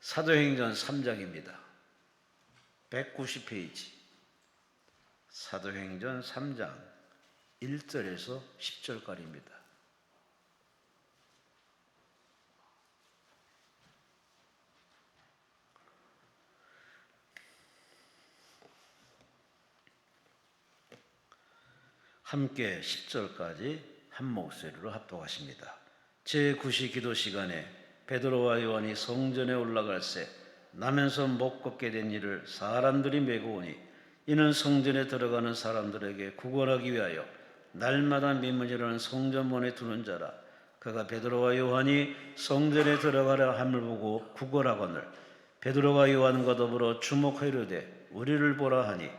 사도행전 3장입니다. 190페이지. 사도행전 3장 1절에서 10절까지입니다. 함께 10절까지 한 목소리로 합독하십니다. 제9시 기도 시간에 베드로와 요한이 성전에 올라갈새 나면서 못 걷게 된 이를 사람들이 메고 오니 이는 성전에 들어가는 사람들에게 구걸하기 위하여 날마다 민문이라는 성전문에 두는 자라. 그가 베드로와 요한이 성전에 들어가려 함을 보고 구걸하거늘 베드로와 요한과 더불어 주목하이르되 우리를 보라 하니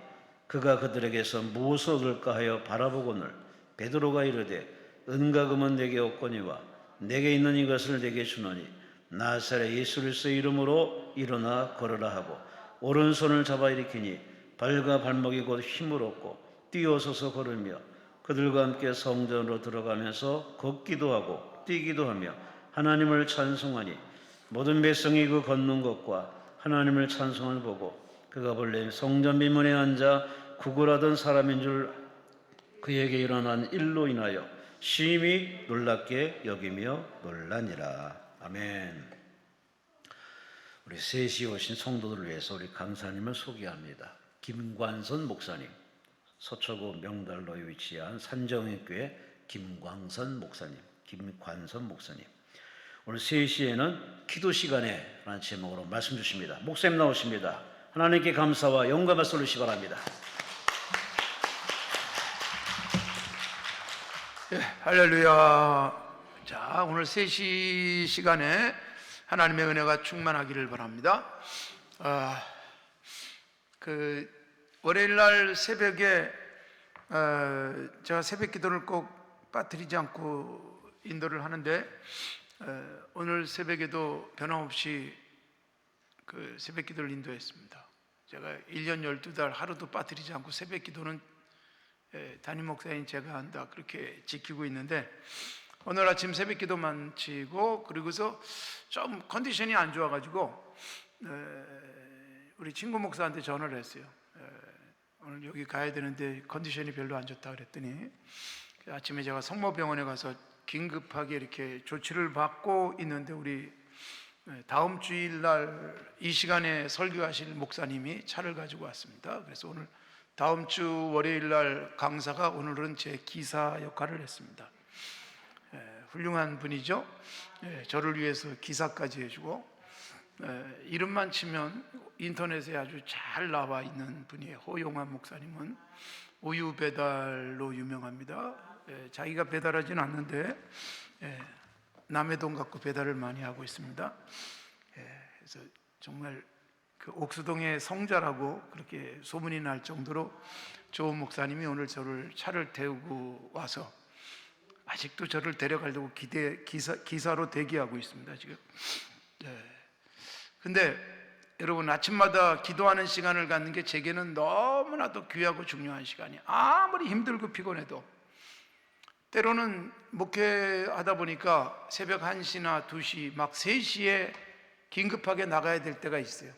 그가 그들에게서 무엇을 얻을까 하여 바라보거늘 베드로가 이르되 은과 금은 내게 없거니와 내게 있는 이것을 내게 주노니 나사렛 예수 그리스도의 이름으로 일어나 걸으라 하고 오른손을 잡아 일으키니 발과 발목이 곧 힘을 얻고 뛰어서서 걸으며 그들과 함께 성전으로 들어가면서 걷기도 하고 뛰기도 하며 하나님을 찬송하니 모든 백성이 그 걷는 것과 하나님을 찬송을 보고 그가 본래 성전 미문에 앉아 구걸하던 사람인 줄 그에게 일어난 일로 인하여 심히 놀랍게 여기며 놀라니라. 아멘. 우리 셋이 오신 성도들을 위해서 우리 강사님을 소개합니다. 김관선 목사님, 서초구 명달로에 위치한 산정회교회 김광선 목사님, 김관선 목사님. 오늘 3시에는 기도 시간에 라는 제목으로 말씀 주십니다. 목사님 나오십니다. 하나님께 감사와 영광을 돌리시기 바랍니다. 예, 할렐루야. 자, 오늘 3시 시간에 하나님의 은혜가 충만하기를 바랍니다. 월요일 날 새벽에 제가 새벽 기도를 꼭 빠뜨리지 않고 인도를 하는데 오늘 새벽에도 변함없이 그 새벽 기도를 인도했습니다. 제가 1년 12달 하루도 빠뜨리지 않고 새벽 기도는 담임 목사인 제가 한다 그렇게 지키고 있는데 오늘 아침 새벽 기도 마치고 그리고서 좀 컨디션이 안 좋아가지고 우리 친구 목사한테 전화를 했어요. 오늘 여기 가야 되는데 컨디션이 별로 안 좋다 그랬더니 아침에 제가 성모병원에 가서 긴급하게 이렇게 조치를 받고 있는데 우리 다음 주일날 이 시간에 설교하실 목사님이 차를 가지고 왔습니다. 그래서 오늘 다음 주 월요일날 강사가 오늘은 제 기사 역할을 했습니다. 훌륭한 분이죠. 저를 위해서 기사까지 해주고 이름만 치면 인터넷에 아주 잘 나와 있는 분이에요. 호용환 목사님은 우유 배달로 유명합니다. 자기가 배달하진 않는데 남의 돈 갖고 배달을 많이 하고 있습니다. 그래서 정말 그 옥수동의 성자라고 그렇게 소문이 날 정도로 좋은 목사님이 오늘 저를 차를 태우고 와서 아직도 저를 데려가려고 기사로 대기하고 있습니다 지금. 근데 여러분 아침마다 기도하는 시간을 갖는 게 제게는 너무나도 귀하고 중요한 시간이에요. 아무리 힘들고 피곤해도 때로는 목회하다 보니까 새벽 1시나 2시 막 3시에 긴급하게 나가야 될 때가 있어요.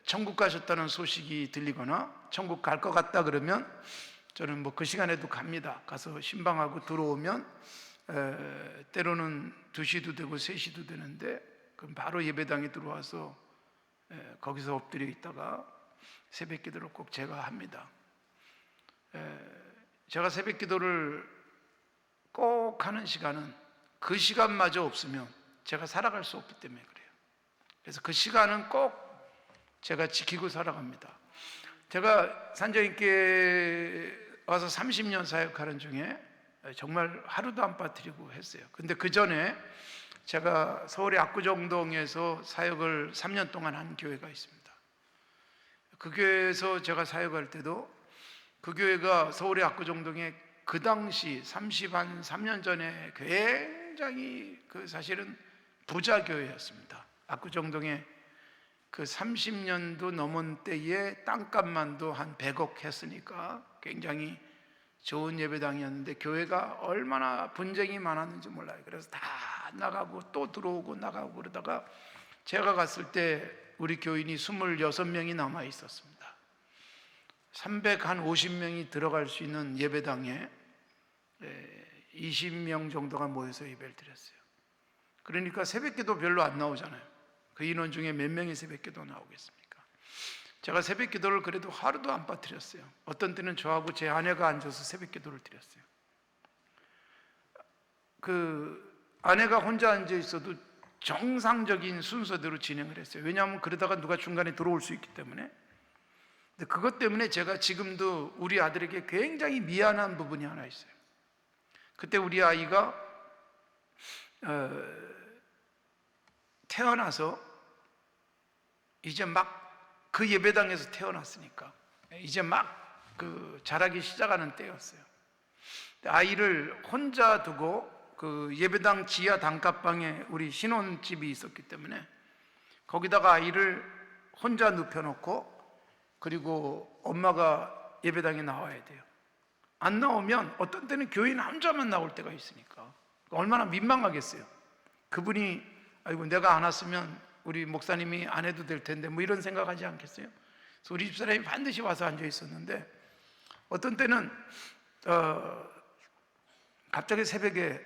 천국 가셨다는 소식이 들리거나 천국 갈 것 같다 그러면 저는 뭐 그 시간에도 갑니다. 가서 신방하고 들어오면 때로는 2시도 되고 3시도 되는데 그럼 바로 예배당에 들어와서 거기서 엎드려 있다가 새벽 기도를 꼭 제가 합니다. 제가 새벽 기도를 꼭 하는 시간은 그 시간마저 없으면 제가 살아갈 수 없기 때문에 그래요. 그래서 그 시간은 꼭 제가 지키고 살아갑니다. 제가 산정교회 와서 30년 사역하는 중에 정말 하루도 안 빠뜨리고 했어요. 근데 그 전에 제가 서울의 압구정동에서 사역을 3년 동안 한 교회가 있습니다. 그 교회에서 제가 사역할 때도 그 교회가 서울의 압구정동에 그 당시 3년 전에 굉장히 사실은 부자 교회였습니다. 압구정동에 그 30년도 넘은 때에 땅값만도 한 100억 했으니까 굉장히 좋은 예배당이었는데 교회가 얼마나 분쟁이 많았는지 몰라요. 그래서 다 나가고 또 들어오고 나가고 그러다가 제가 갔을 때 우리 교인이 26명이 남아 있었습니다. 350명이 들어갈 수 있는 예배당에 20명 정도가 모여서 예배를 드렸어요. 그러니까 새벽기도 별로 안 나오잖아요. 그 인원 중에 몇 명이 새벽기도 나오겠습니까? 제가 새벽기도를 그래도 하루도 안 빠뜨렸어요. 어떤 때는 저하고 제 아내가 앉아서 새벽기도를 드렸어요. 그 아내가 혼자 앉아 있어도 정상적인 순서대로 진행을 했어요. 왜냐하면 그러다가 누가 중간에 들어올 수 있기 때문에. 근데 그것 때문에 제가 지금도 우리 아들에게 굉장히 미안한 부분이 하나 있어요. 그때 우리 아이가 태어나서 이제 막 그 예배당에서 태어났으니까 이제 막 그 자라기 시작하는 때였어요. 아이를 혼자 두고 그 예배당 지하 단칸방에 우리 신혼집이 있었기 때문에 거기다가 아이를 혼자 눕혀놓고 그리고 엄마가 예배당에 나와야 돼요. 안 나오면 어떤 때는 교인 혼자만 나올 때가 있으니까 얼마나 민망하겠어요. 그분이 아이고 내가 안 왔으면 우리 목사님이 안 해도 될 텐데 뭐 이런 생각하지 않겠어요? 그래서 우리 집사람이 반드시 와서 앉아 있었는데 어떤 때는 갑자기 새벽에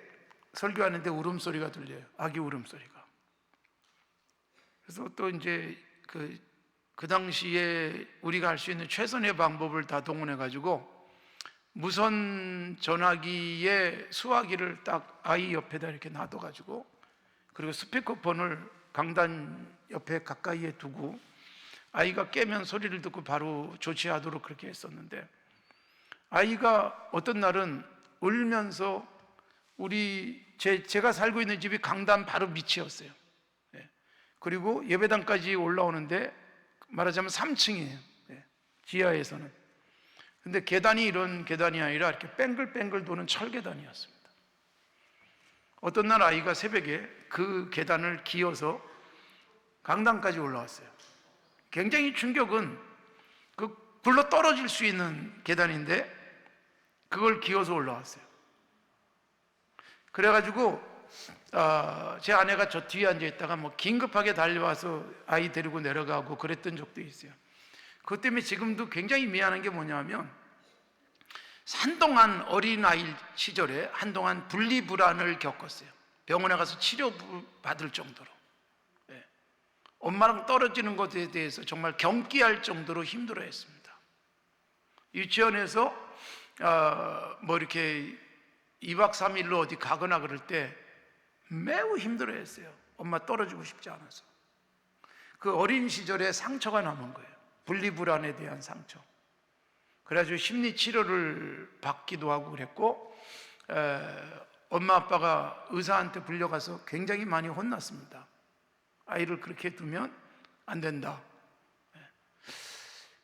설교하는데 울음소리가 들려요. 아기 울음소리가. 그래서 또 이제 그 당시에 우리가 할 수 있는 최선의 방법을 다 동원해 가지고 무선 전화기에 수화기를 딱 아이 옆에다 이렇게 놔둬 가지고 그리고 스피커폰을 강단 옆에 가까이에 두고 아이가 깨면 소리를 듣고 바로 조치하도록 그렇게 했었는데 아이가 어떤 날은 울면서 제가 살고 있는 집이 강단 바로 밑이었어요. 그리고 예배당까지 올라오는데 말하자면 3층이에요. 지하에서는. 근데 계단이 이런 계단이 아니라 이렇게 뺑글뺑글 도는 철계단이었습니다. 어떤 날 아이가 새벽에 그 계단을 기어서 강당까지 올라왔어요. 굉장히 충격은 그 굴러 떨어질 수 있는 계단인데 그걸 기어서 올라왔어요. 그래가지고 제 아내가 저 뒤에 앉아 있다가 뭐 긴급하게 달려와서 아이 데리고 내려가고 그랬던 적도 있어요. 그것 때문에 지금도 굉장히 미안한 게 뭐냐면 한동안 어린아이 시절에 한동안 분리불안을 겪었어요. 병원에 가서 치료받을 정도로. 엄마랑 떨어지는 것에 대해서 정말 경기할 정도로 힘들어했습니다. 유치원에서 뭐 이렇게 2박 3일로 어디 가거나 그럴 때 매우 힘들어했어요. 엄마 떨어지고 싶지 않아서. 그 어린 시절에 상처가 남은 거예요. 분리불안에 대한 상처. 그래가지고 심리 치료를 받기도 하고 그랬고 엄마 아빠가 의사한테 불려가서 굉장히 많이 혼났습니다. 아이를 그렇게 두면 안 된다.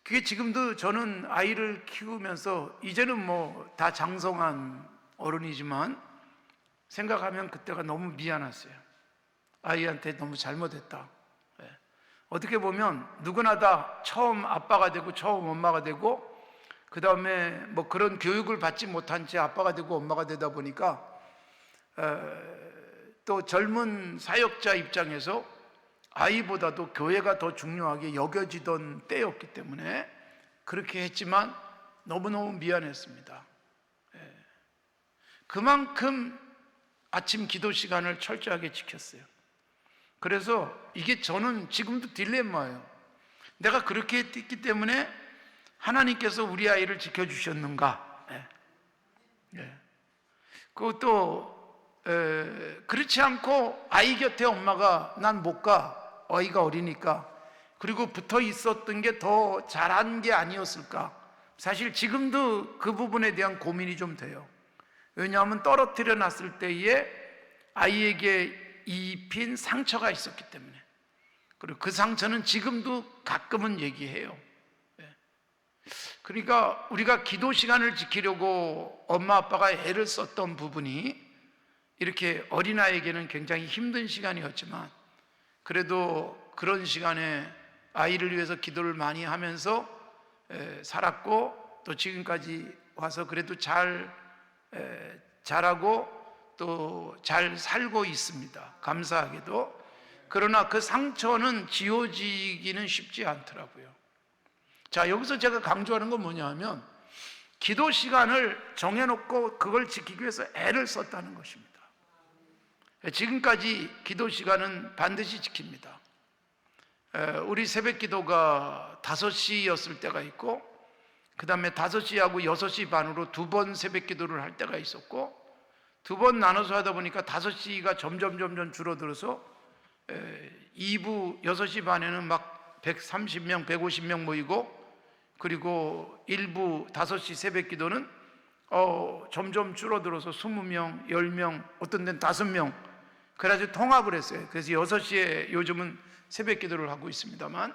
그게 지금도 저는 아이를 키우면서 이제는 뭐 다 장성한 어른이지만 생각하면 그때가 너무 미안했어요. 아이한테 너무 잘못했다. 어떻게 보면 누구나 다 처음 아빠가 되고 처음 엄마가 되고 그 다음에 뭐 그런 교육을 받지 못한 채 아빠가 되고 엄마가 되다 보니까 또 젊은 사역자 입장에서 아이보다도 교회가 더 중요하게 여겨지던 때였기 때문에 그렇게 했지만 너무너무 미안했습니다. 그만큼 아침 기도 시간을 철저하게 지켰어요. 그래서 이게 저는 지금도 딜레마예요. 내가 그렇게 했기 때문에 하나님께서 우리 아이를 지켜주셨는가? 그것도 그렇지 않고 아이 곁에 엄마가 난 못 가. 아이가 어리니까. 그리고 붙어 있었던 게 더 잘한 게 아니었을까? 사실 지금도 그 부분에 대한 고민이 좀 돼요. 왜냐하면 떨어뜨려 놨을 때에 아이에게 입힌 상처가 있었기 때문에. 그리고 그 상처는 지금도 가끔은 얘기해요. 그러니까 우리가 기도 시간을 지키려고 엄마 아빠가 애를 썼던 부분이 이렇게 어린아이에게는 굉장히 힘든 시간이었지만 그래도 그런 시간에 아이를 위해서 기도를 많이 하면서 살았고 또 지금까지 와서 그래도 자라고 또 잘 살고 있습니다. 감사하게도. 그러나 그 상처는 지워지기는 쉽지 않더라고요. 자, 여기서 제가 강조하는 건 뭐냐 하면 기도 시간을 정해놓고 그걸 지키기 위해서 애를 썼다는 것입니다. 지금까지 기도 시간은 반드시 지킵니다. 우리 새벽 기도가 5시였을 때가 있고, 그 다음에 5시하고 6시 반으로 2번 새벽 기도를 할 때가 있었고, 2번 나눠서 하다 보니까 5시가 점점 줄어들어서 2부 6시 반에는 막 130명, 150명 모이고, 그리고 1부 5시 새벽 기도는 점점 줄어들어서 20명, 10명, 어떤 데는 5명, 그래가지고 통합을 했어요. 그래서 6시에 요즘은 새벽 기도를 하고 있습니다만,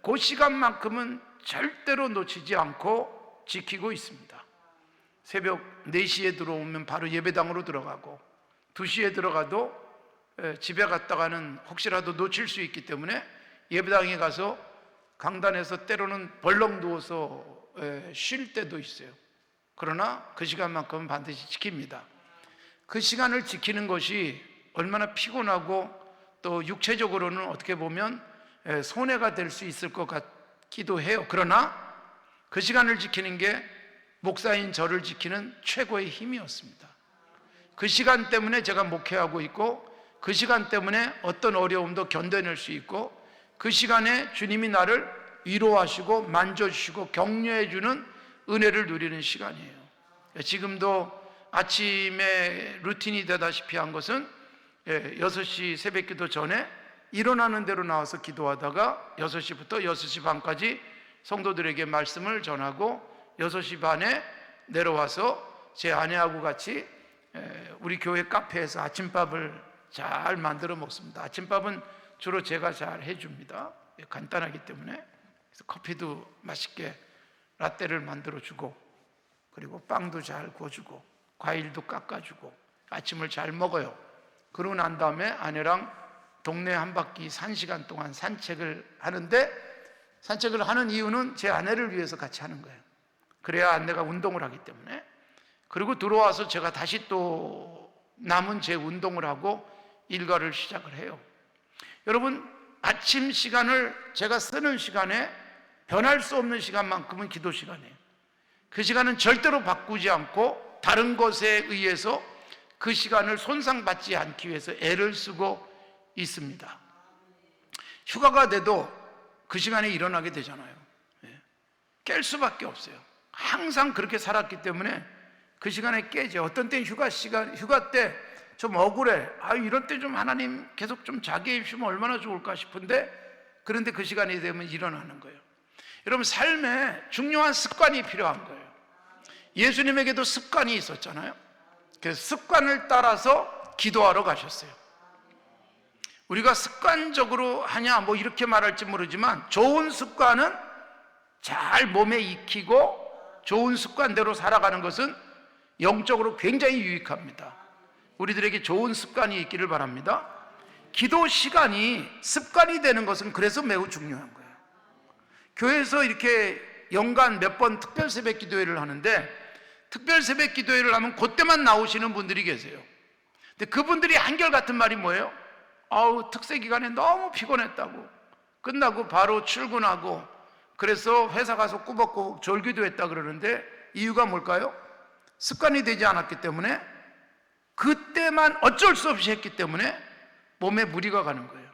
그 시간만큼은 절대로 놓치지 않고 지키고 있습니다. 새벽 4시에 들어오면 바로 예배당으로 들어가고, 2시에 들어가도 집에 갔다가는 혹시라도 놓칠 수 있기 때문에 예배당에 가서 강단에서 때로는 벌렁 누워서 쉴 때도 있어요. 그러나 그 시간만큼은 반드시 지킵니다. 그 시간을 지키는 것이 얼마나 피곤하고 또 육체적으로는 어떻게 보면 손해가 될 수 있을 것 같기도 해요. 그러나 그 시간을 지키는 게 목사인 저를 지키는 최고의 힘이었습니다. 그 시간 때문에 제가 목회하고 있고, 그 시간 때문에 어떤 어려움도 견뎌낼 수 있고, 그 시간에 주님이 나를 위로하시고 만져주시고 격려해주는 은혜를 누리는 시간이에요. 지금도 아침에 루틴이 되다시피 한 것은 6시 새벽 기도 전에 일어나는 대로 나와서 기도하다가 6시부터 6시 반까지 성도들에게 말씀을 전하고, 6시 반에 내려와서 제 아내하고 같이 우리 교회 카페에서 아침밥을 잘 만들어 먹습니다. 아침밥은 주로 제가 잘 해줍니다. 간단하기 때문에. 그래서 커피도 맛있게 라떼를 만들어주고, 그리고 빵도 잘 구워주고, 과일도 깎아주고, 아침을 잘 먹어요. 그러고 난 다음에 아내랑 동네 한 바퀴 1시간 동안 산책을 하는데, 산책을 하는 이유는 제 아내를 위해서 같이 하는 거예요. 그래야 아내가 운동을 하기 때문에. 그리고 들어와서 제가 다시 또 남은 제 운동을 하고 일과를 시작을 해요. 여러분, 아침 시간을 제가 쓰는 시간에 변할 수 없는 시간만큼은 기도 시간이에요. 그 시간은 절대로 바꾸지 않고 다른 것에 의해서 그 시간을 손상받지 않기 위해서 애를 쓰고 있습니다. 휴가가 돼도 그 시간에 일어나게 되잖아요. 깰 수밖에 없어요. 항상 그렇게 살았기 때문에 그 시간에 깨죠. 어떤 때는 휴가 때 좀 억울해. 이런 때 좀 하나님 계속 좀 자기에 입히면 얼마나 좋을까 싶은데, 그런데 그 시간이 되면 일어나는 거예요. 여러분, 삶에 중요한 습관이 필요한 거예요. 예수님에게도 습관이 있었잖아요. 그 습관을 따라서 기도하러 가셨어요. 우리가 습관적으로 하냐 뭐 이렇게 말할지 모르지만, 좋은 습관은 잘 몸에 익히고 좋은 습관대로 살아가는 것은 영적으로 굉장히 유익합니다. 우리들에게 좋은 습관이 있기를 바랍니다. 기도 시간이 습관이 되는 것은 그래서 매우 중요한 거예요. 교회에서 이렇게 연간 몇 번 특별 새벽 기도회를 하는데, 특별 새벽 기도회를 하면 그때만 나오시는 분들이 계세요. 근데 그분들이 한결같은 말이 뭐예요? 특세 기간에 너무 피곤했다고, 끝나고 바로 출근하고, 그래서 회사 가서 꾸벅꾸벅 졸기도 했다 그러는데, 이유가 뭘까요? 습관이 되지 않았기 때문에, 그때만 어쩔 수 없이 했기 때문에 몸에 무리가 가는 거예요.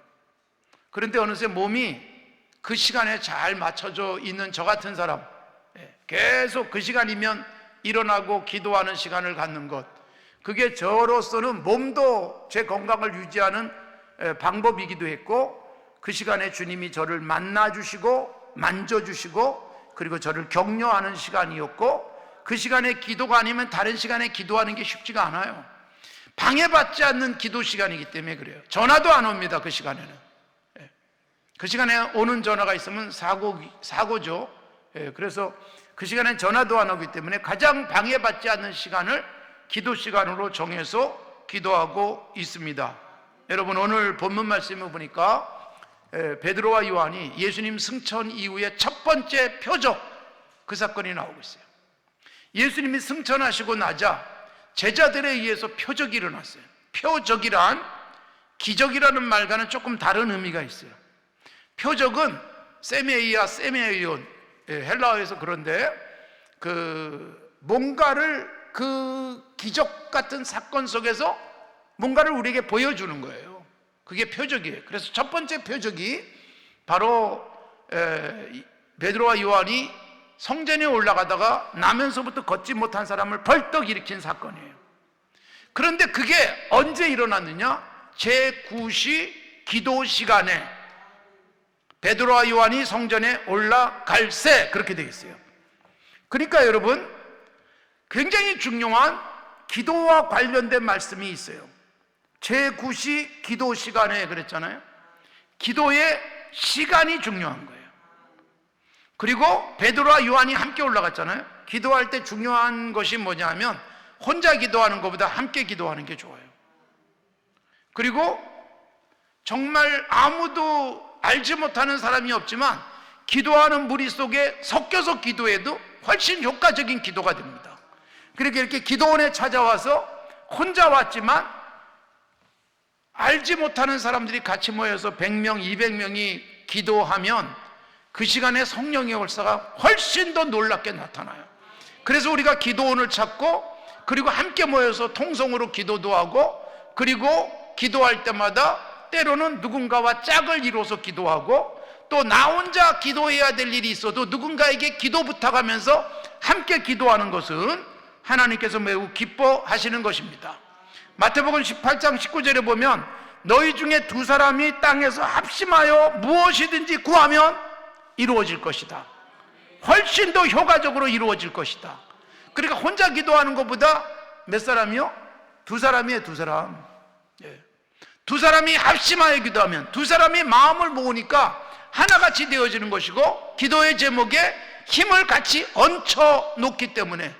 그런데 어느새 몸이 그 시간에 잘 맞춰져 있는 저 같은 사람, 계속 그 시간이면 일어나고 기도하는 시간을 갖는 것, 그게 저로서는 몸도 제 건강을 유지하는 방법이기도 했고, 그 시간에 주님이 저를 만나주시고 만져주시고 그리고 저를 격려하는 시간이었고, 그 시간에 기도가 아니면 다른 시간에 기도하는 게 쉽지가 않아요. 방해받지 않는 기도 시간이기 때문에 그래요. 전화도 안 옵니다. 그 시간에는. 그 시간에 오는 전화가 있으면 사고죠. 그래서 그 시간엔 전화도 안 오기 때문에 가장 방해받지 않는 시간을 기도 시간으로 정해서 기도하고 있습니다. 여러분, 오늘 본문 말씀을 보니까 베드로와 요한이 예수님 승천 이후에 첫 번째 표적, 그 사건이 나오고 있어요. 예수님이 승천하시고 나자 제자들에 의해서 표적이 일어났어요. 표적이란 기적이라는 말과는 조금 다른 의미가 있어요. 표적은 세메이아, 세메이온, 헬라어에서 그런데 뭔가를 그 기적 같은 사건 속에서 뭔가를 우리에게 보여주는 거예요. 그게 표적이에요. 그래서 첫 번째 표적이 바로 베드로와 요한이 성전에 올라가다가 나면서부터 걷지 못한 사람을 벌떡 일으킨 사건이에요. 그런데 그게 언제 일어났느냐? 제9시 기도 시간에 베드로와 요한이 성전에 올라갈 새, 그렇게 되어 있어요. 그러니까 여러분, 굉장히 중요한 기도와 관련된 말씀이 있어요. 제9시 기도 시간에 그랬잖아요. 기도의 시간이 중요한 거예요. 그리고 베드로와 요한이 함께 올라갔잖아요. 기도할 때 중요한 것이 뭐냐면 혼자 기도하는 것보다 함께 기도하는 게 좋아요. 그리고 정말 아무도 알지 못하는 사람이 없지만 기도하는 무리 속에 섞여서 기도해도 훨씬 효과적인 기도가 됩니다. 그렇게 이렇게 기도원에 찾아와서 혼자 왔지만 알지 못하는 사람들이 같이 모여서 100명, 200명이 기도하면 그 시간에 성령의 역사가 훨씬 더 놀랍게 나타나요. 그래서 우리가 기도원을 찾고 그리고 함께 모여서 통성으로 기도도 하고 그리고 기도할 때마다 때로는 누군가와 짝을 이루어서 기도하고 또 나 혼자 기도해야 될 일이 있어도 누군가에게 기도 부탁하면서 함께 기도하는 것은 하나님께서 매우 기뻐하시는 것입니다. 마태복음 18장 19절에 보면 너희 중에 두 사람이 땅에서 합심하여 무엇이든지 구하면 이루어질 것이다. 훨씬 더 효과적으로 이루어질 것이다. 그러니까 혼자 기도하는 것보다 몇 사람이요? 두 사람이에요. 두 사람. 두 사람이 합심하여 기도하면 두 사람이 마음을 모으니까 하나같이 되어지는 것이고 기도의 제목에 힘을 같이 얹혀 놓기 때문에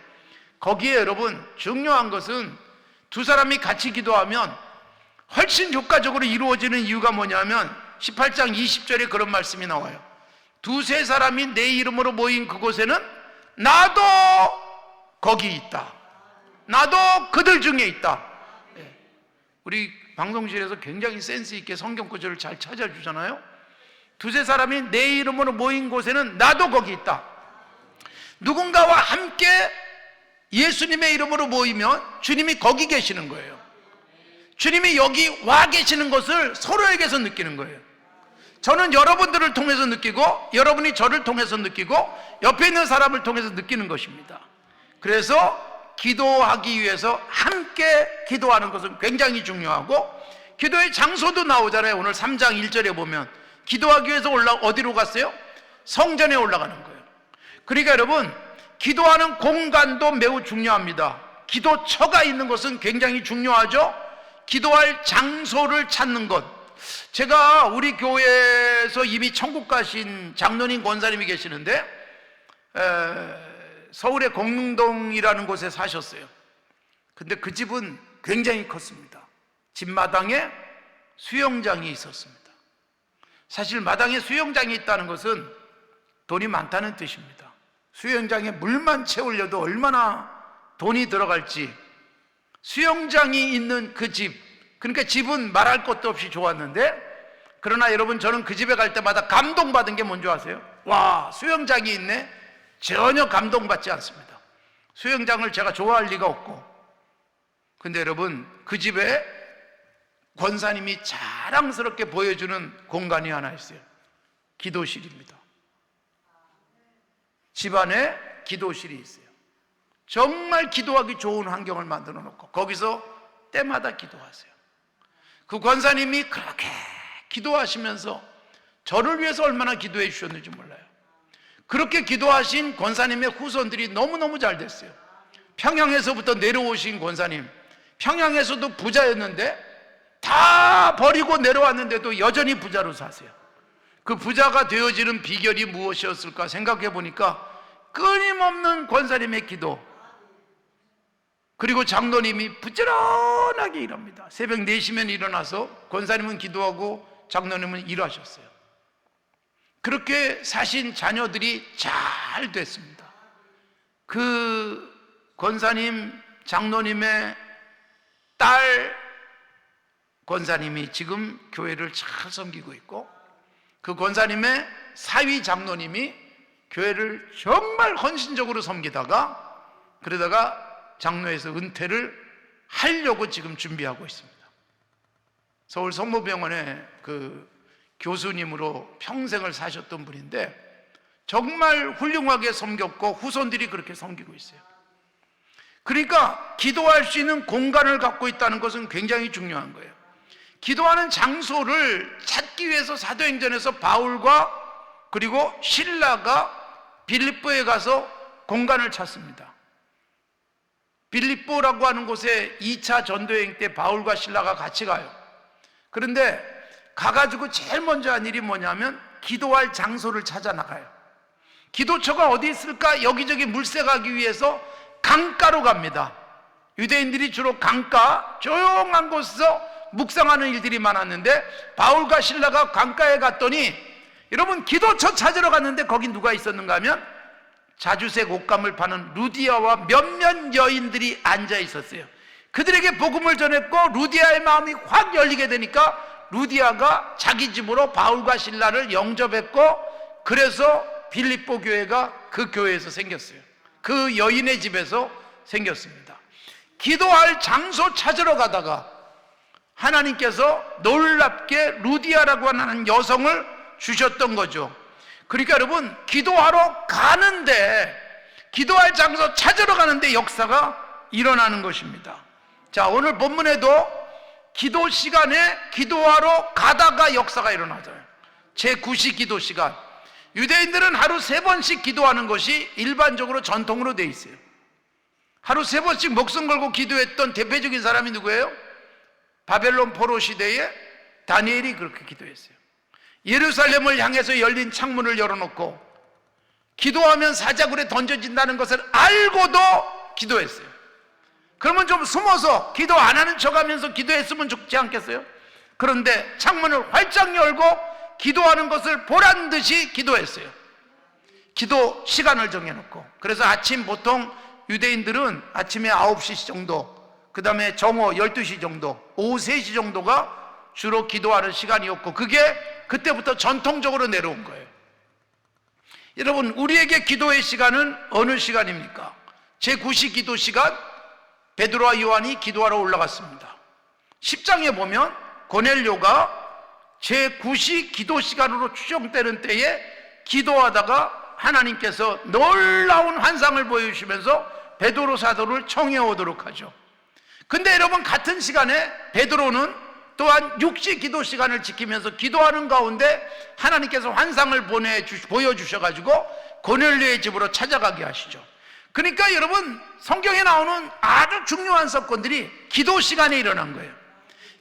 거기에 여러분 중요한 것은 두 사람이 같이 기도하면 훨씬 효과적으로 이루어지는 이유가 뭐냐면 18장 20절에 그런 말씀이 나와요. 두세 사람이 내 이름으로 모인 그곳에는 나도 거기 있다. 나도 그들 중에 있다. 우리 방송실에서 굉장히 센스 있게 성경 구절을 잘 찾아주잖아요. 두세 사람이 내 이름으로 모인 곳에는 나도 거기 있다. 누군가와 함께 예수님의 이름으로 모이면 주님이 거기 계시는 거예요. 주님이 여기 와 계시는 것을 서로에게서 느끼는 거예요. 저는 여러분들을 통해서 느끼고 여러분이 저를 통해서 느끼고 옆에 있는 사람을 통해서 느끼는 것입니다. 그래서 기도하기 위해서 함께 기도하는 것은 굉장히 중요하고 기도의 장소도 나오잖아요. 오늘 3장 1절에 보면 기도하기 위해서 어디로 갔어요? 성전에 올라가는 거예요. 그러니까 여러분 기도하는 공간도 매우 중요합니다. 기도처가 있는 것은 굉장히 중요하죠. 기도할 장소를 찾는 것. 제가 우리 교회에서 이미 천국 가신 장로님 권사님이 계시는데 서울의 공릉동이라는 곳에 사셨어요. 근데 그 집은 굉장히 컸습니다. 집 마당에 수영장이 있었습니다. 사실 마당에 수영장이 있다는 것은 돈이 많다는 뜻입니다. 수영장에 물만 채우려도 얼마나 돈이 들어갈지. 수영장이 있는 그 집, 그러니까 집은 말할 것도 없이 좋았는데 그러나 여러분 저는 그 집에 갈 때마다 감동받은 게 뭔지 아세요? 와, 수영장이 있네? 전혀 감동받지 않습니다. 수영장을 제가 좋아할 리가 없고. 근데 여러분 그 집에 권사님이 자랑스럽게 보여주는 공간이 하나 있어요. 기도실입니다. 집안에 기도실이 있어요. 정말 기도하기 좋은 환경을 만들어 놓고 거기서 때마다 기도하세요. 그 권사님이 그렇게 기도하시면서 저를 위해서 얼마나 기도해 주셨는지 몰라요. 그렇게 기도하신 권사님의 후손들이 너무너무 잘 됐어요. 평양에서부터 내려오신 권사님, 평양에서도 부자였는데 다 버리고 내려왔는데도 여전히 부자로 사세요. 그 부자가 되어지는 비결이 무엇이었을까 생각해 보니까 끊임없는 권사님의 기도, 그리고 장로님이 부지런하게 일합니다. 새벽 4시면 일어나서 권사님은 기도하고 장로님은 일하셨어요. 그렇게 사신 자녀들이 잘 됐습니다. 그 권사님, 장로님의 딸 권사님이 지금 교회를 잘 섬기고 있고, 그 권사님의 사위 장로님이 교회를 정말 헌신적으로 섬기다가 그러다가 장로에서 은퇴를 하려고 지금 준비하고 있습니다. 서울 성모병원의 그 교수님으로 평생을 사셨던 분인데 정말 훌륭하게 섬겼고 후손들이 그렇게 섬기고 있어요. 그러니까 기도할 수 있는 공간을 갖고 있다는 것은 굉장히 중요한 거예요. 기도하는 장소를 찾기 위해서 사도행전에서 바울과 그리고 실라가 빌립보에 가서 공간을 찾습니다. 빌립보라고 하는 곳에 2차 전도여행 때 바울과 실라가 같이 가요. 그런데 가가지고 제일 먼저 한 일이 뭐냐면 기도할 장소를 찾아 나가요. 기도처가 어디 있을까 여기저기 물색하기 위해서 강가로 갑니다. 유대인들이 주로 강가 조용한 곳에서 묵상하는 일들이 많았는데 바울과 실라가 강가에 갔더니 여러분 기도처 찾으러 갔는데 거기 누가 있었는가 하면 자주색 옷감을 파는 루디아와 몇몇 여인들이 앉아 있었어요. 그들에게 복음을 전했고 루디아의 마음이 확 열리게 되니까 루디아가 자기 집으로 바울과 실라를 영접했고 그래서 빌립보 교회가 그 교회에서 생겼어요. 그 여인의 집에서 생겼습니다. 기도할 장소 찾으러 가다가 하나님께서 놀랍게 루디아라고 하는 여성을 주셨던 거죠. 그러니까 여러분 기도하러 가는데 기도할 장소 찾으러 가는데 역사가 일어나는 것입니다. 자, 오늘 본문에도 기도 시간에 기도하러 가다가 역사가 일어나잖아요. 제9시 기도 시간. 유대인들은 하루 3번씩 기도하는 것이 일반적으로 전통으로 돼 있어요. 하루 3번씩 목숨 걸고 기도했던 대표적인 사람이 누구예요? 바벨론 포로 시대에 다니엘이 그렇게 기도했어요. 예루살렘을 향해서 열린 창문을 열어놓고 기도하면 사자굴에 던져진다는 것을 알고도 기도했어요. 그러면 좀 숨어서 기도 안 하는 척하면서 기도했으면 좋지 않겠어요? 그런데 창문을 활짝 열고 기도하는 것을 보란 듯이 기도했어요. 기도 시간을 정해놓고. 그래서 아침 보통 유대인들은 아침에 9시 정도, 그 다음에 정오 12시 정도, 오후 3시 정도가 주로 기도하는 시간이었고 그게 그때부터 전통적으로 내려온 거예요. 여러분, 우리에게 기도의 시간은 어느 시간입니까? 제9시 기도 시간, 베드로와 요한이 기도하러 올라갔습니다. 10장에 보면 고넬료가 제9시 기도 시간으로 추정되는 때에 기도하다가 하나님께서 놀라운 환상을 보여주시면서 베드로 사도를 청해 오도록 하죠. 근데 여러분, 같은 시간에 베드로는 또한 6시 기도 시간을 지키면서 기도하는 가운데 하나님께서 환상을 보여주셔가지고 고넬료의 집으로 찾아가게 하시죠. 그러니까 여러분, 성경에 나오는 아주 중요한 사건들이 기도 시간에 일어난 거예요.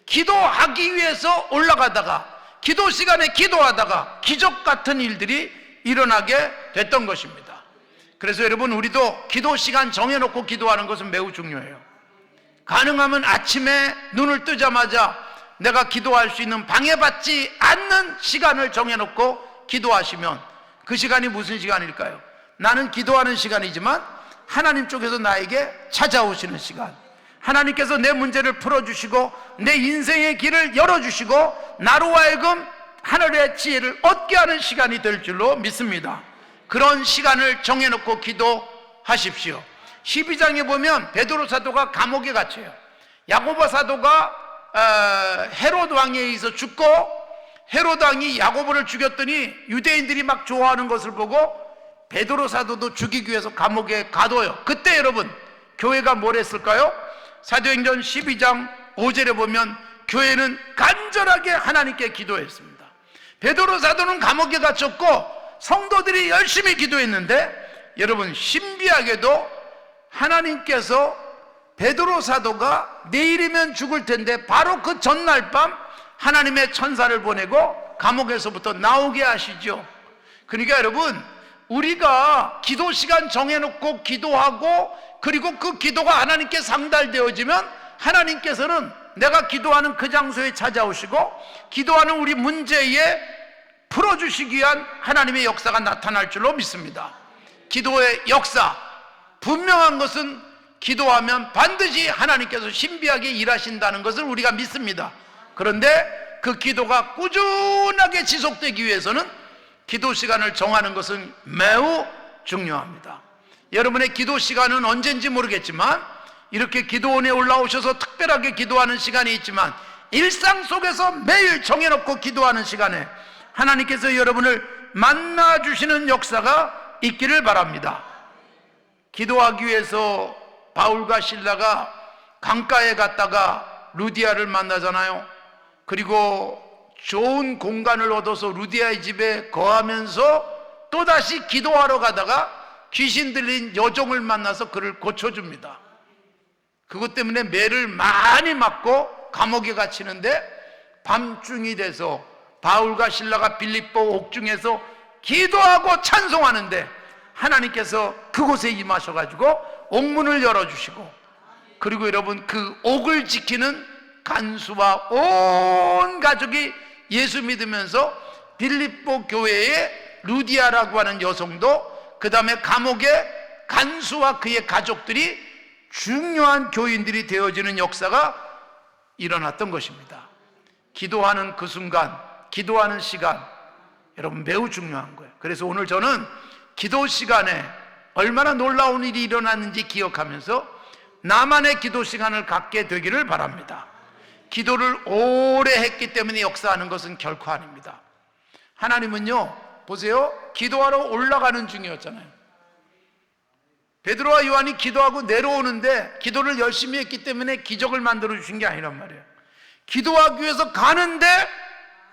기도하기 위해서 올라가다가 기도 시간에 기도하다가 기적 같은 일들이 일어나게 됐던 것입니다. 그래서 여러분, 우리도 기도 시간 정해놓고 기도하는 것은 매우 중요해요. 가능하면 아침에 눈을 뜨자마자 내가 기도할 수 있는 방해받지 않는 시간을 정해놓고 기도하시면 그 시간이 무슨 시간일까요? 나는 기도하는 시간이지만 하나님 쪽에서 나에게 찾아오시는 시간, 하나님께서 내 문제를 풀어주시고 내 인생의 길을 열어주시고 나로 하여금 하늘의 지혜를 얻게 하는 시간이 될 줄로 믿습니다. 그런 시간을 정해놓고 기도하십시오. 12장에 보면 베드로 사도가 감옥에 갇혀요. 야고보 사도가 헤롯 왕에 의해서 죽고 헤롯 왕이 야고보를 죽였더니 유대인들이 막 좋아하는 것을 보고 베드로 사도도 죽이기 위해서 감옥에 가둬요. 그때 여러분, 교회가 뭘 했을까요? 사도행전 12장 5절에 보면 교회는 간절하게 하나님께 기도했습니다. 베드로 사도는 감옥에 갇혔고 성도들이 열심히 기도했는데 여러분, 신비하게도 하나님께서 베드로 사도가 내일이면 죽을 텐데 바로 그 전날 밤 하나님의 천사를 보내고 감옥에서부터 나오게 하시죠. 그러니까 여러분, 우리가 기도 시간 정해놓고 기도하고 그리고 그 기도가 하나님께 상달되어지면 하나님께서는 내가 기도하는 그 장소에 찾아오시고 기도하는 우리 문제에 풀어주시기 위한 하나님의 역사가 나타날 줄로 믿습니다. 기도의 역사, 분명한 것은 기도하면 반드시 하나님께서 신비하게 일하신다는 것을 우리가 믿습니다. 그런데 그 기도가 꾸준하게 지속되기 위해서는 기도 시간을 정하는 것은 매우 중요합니다. 여러분의 기도 시간은 언제인지 모르겠지만 이렇게 기도원에 올라오셔서 특별하게 기도하는 시간이 있지만 일상 속에서 매일 정해놓고 기도하는 시간에 하나님께서 여러분을 만나주시는 역사가 있기를 바랍니다. 기도하기 위해서 바울과 실라가 강가에 갔다가 루디아를 만나잖아요. 그리고 좋은 공간을 얻어서 루디아의 집에 거하면서 또다시 기도하러 가다가 귀신 들린 여종을 만나서 그를 고쳐줍니다. 그것 때문에 매를 많이 맞고 감옥에 갇히는데 밤중이 돼서 바울과 실라가 빌립보 옥중에서 기도하고 찬송하는데 하나님께서 그곳에 임하셔가지고 옥문을 열어주시고, 그리고 여러분 그 옥을 지키는 간수와 온 가족이 예수 믿으면서 빌립보 교회의 루디아라고 하는 여성도, 그 다음에 감옥의 간수와 그의 가족들이 중요한 교인들이 되어지는 역사가 일어났던 것입니다. 기도하는 그 순간, 기도하는 시간, 여러분 매우 중요한 거예요. 그래서 오늘 저는 기도 시간에 얼마나 놀라운 일이 일어났는지 기억하면서 나만의 기도 시간을 갖게 되기를 바랍니다. 기도를 오래 했기 때문에 역사하는 것은 결코 아닙니다. 하나님은요, 보세요, 기도하러 올라가는 중이었잖아요. 베드로와 요한이 기도하고 내려오는데 기도를 열심히 했기 때문에 기적을 만들어 주신 게 아니란 말이에요. 기도하기 위해서 가는데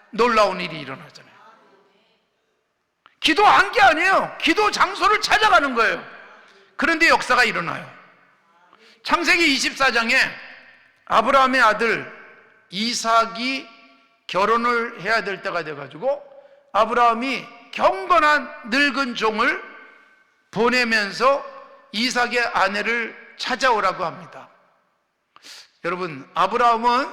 놀라운 일이 일어나잖아요. 기도한 게 아니에요. 기도 장소를 찾아가는 거예요. 그런데 역사가 일어나요. 창세기 24장에 아브라함의 아들 이삭이 결혼을 해야 될 때가 돼가지고 아브라함이 경건한 늙은 종을 보내면서 이삭의 아내를 찾아오라고 합니다. 여러분, 아브라함은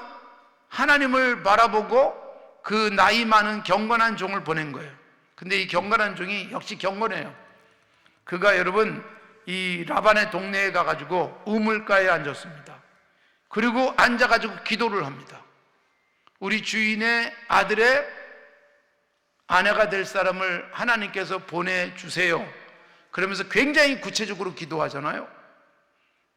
하나님을 바라보고 그 나이 많은 경건한 종을 보낸 거예요. 근데 이 경건한 종이 역시 경건해요. 그가 여러분 이 라반의 동네에 가가지고 우물가에 앉았습니다. 그리고 앉아가지고 기도를 합니다. 우리 주인의 아들의 아내가 될 사람을 하나님께서 보내주세요. 그러면서 굉장히 구체적으로 기도하잖아요.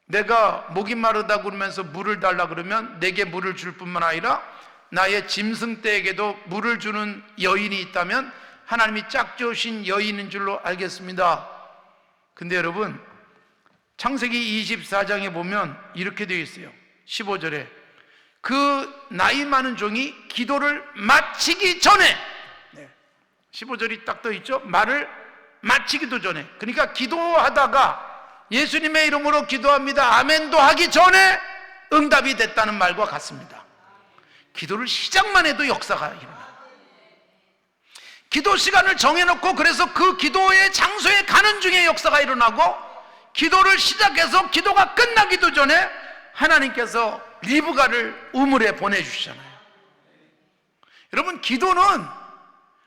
내가 목이 마르다 그러면서 물을 달라 그러면 내게 물을 줄 뿐만 아니라 나의 짐승떼에게도 물을 주는 여인이 있다면 하나님이 짝지으신 여인인 줄로 알겠습니다. 근데 여러분 창세기 24장에 보면 이렇게 되어 있어요. 15절에 그 나이 많은 종이 기도를 마치기 전에, 15절이 딱 떠 있죠. 말을 마치기도 전에, 그러니까 기도하다가 예수님의 이름으로 기도합니다 아멘도 하기 전에 응답이 됐다는 말과 같습니다. 기도를 시작만 해도 역사가 일어나요. 기도 시간을 정해놓고 그래서 그 기도의 장소에 가는 중에 역사가 일어나고, 기도를 시작해서 기도가 끝나기도 전에 하나님께서 리브가를 우물에 보내주시잖아요. 여러분, 기도는